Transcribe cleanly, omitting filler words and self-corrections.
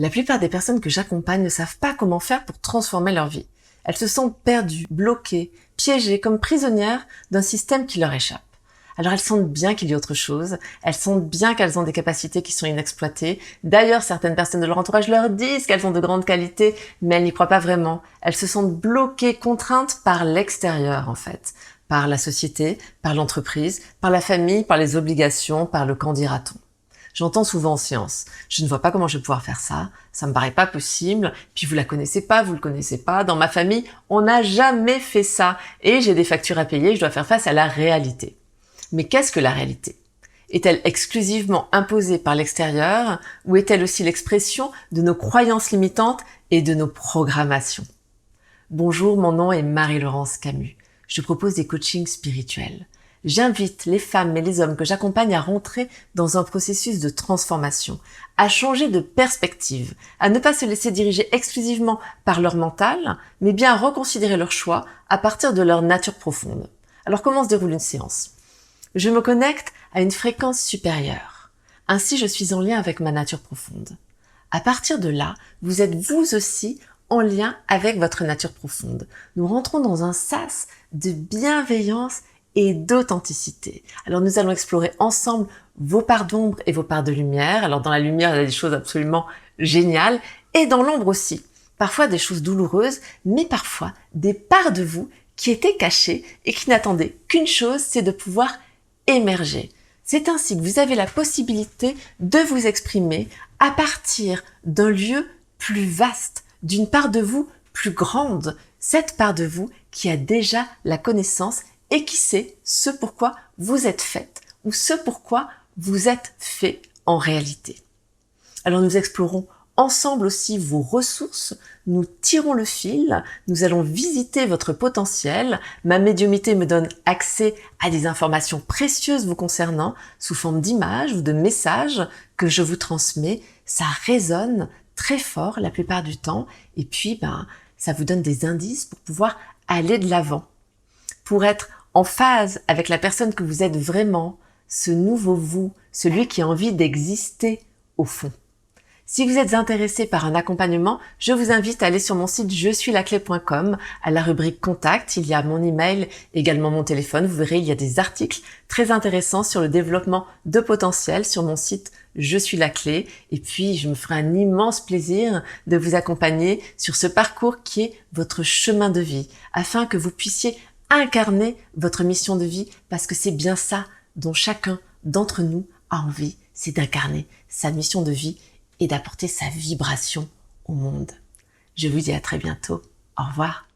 La plupart des personnes que j'accompagne ne savent pas comment faire pour transformer leur vie. Elles se sentent perdues, bloquées, piégées, comme prisonnières d'un système qui leur échappe. Alors elles sentent bien qu'il y a autre chose, elles sentent bien qu'elles ont des capacités qui sont inexploitées. D'ailleurs, certaines personnes de leur entourage leur disent qu'elles ont de grandes qualités, mais elles n'y croient pas vraiment. Elles se sentent bloquées, contraintes par l'extérieur en fait. Par la société, par l'entreprise, par la famille, par les obligations, par le qu'en dira-t-on. J'entends souvent en séance, je ne vois pas comment je vais pouvoir faire ça me paraît pas possible, puis vous la connaissez pas, vous le connaissez pas, dans ma famille, on n'a jamais fait ça, et j'ai des factures à payer, je dois faire face à la réalité. Mais qu'est-ce que la réalité? Est-elle exclusivement imposée par l'extérieur, ou est-elle aussi l'expression de nos croyances limitantes et de nos programmations? Bonjour, mon nom est Marie-Laurence Camus. Je propose des coachings spirituels. J'invite les femmes et les hommes que j'accompagne à rentrer dans un processus de transformation, à changer de perspective, à ne pas se laisser diriger exclusivement par leur mental, mais bien à reconsidérer leurs choix à partir de leur nature profonde. Alors comment se déroule une séance? Je me connecte à une fréquence supérieure. Ainsi, je suis en lien avec ma nature profonde. À partir de là, vous êtes vous aussi en lien avec votre nature profonde. Nous rentrons dans un sas de bienveillance et d'authenticité. Alors nous allons explorer ensemble vos parts d'ombre et vos parts de lumière. Alors dans la lumière, il y a des choses absolument géniales et dans l'ombre aussi. Parfois des choses douloureuses, mais parfois des parts de vous qui étaient cachées et qui n'attendaient qu'une chose, c'est de pouvoir émerger. C'est ainsi que vous avez la possibilité de vous exprimer à partir d'un lieu plus vaste, d'une part de vous plus grande, cette part de vous qui a déjà la connaissance et qui sait ce pourquoi vous êtes faite ou ce pourquoi vous êtes fait en réalité. Alors nous explorons ensemble aussi vos ressources, nous tirons le fil, nous allons visiter votre potentiel. Ma médiumnité me donne accès à des informations précieuses vous concernant sous forme d'images ou de messages que je vous transmets. Ça résonne très fort la plupart du temps et puis ça vous donne des indices pour pouvoir aller de l'avant, pour être en phase avec la personne que vous êtes vraiment, ce nouveau vous, celui qui a envie d'exister au fond. Si vous êtes intéressé par un accompagnement, je vous invite à aller sur mon site je-suis-la-clé.com. À la rubrique contact, il y a mon email, également mon téléphone. Vous verrez, il y a des articles très intéressants sur le développement de potentiel sur mon site Je suis la clé. Et puis, je me ferai un immense plaisir de vous accompagner sur ce parcours qui est votre chemin de vie, afin que vous puissiez incarner votre mission de vie, parce que c'est bien ça dont chacun d'entre nous a envie, c'est d'incarner sa mission de vie et d'apporter sa vibration au monde. Je vous dis à très bientôt. Au revoir.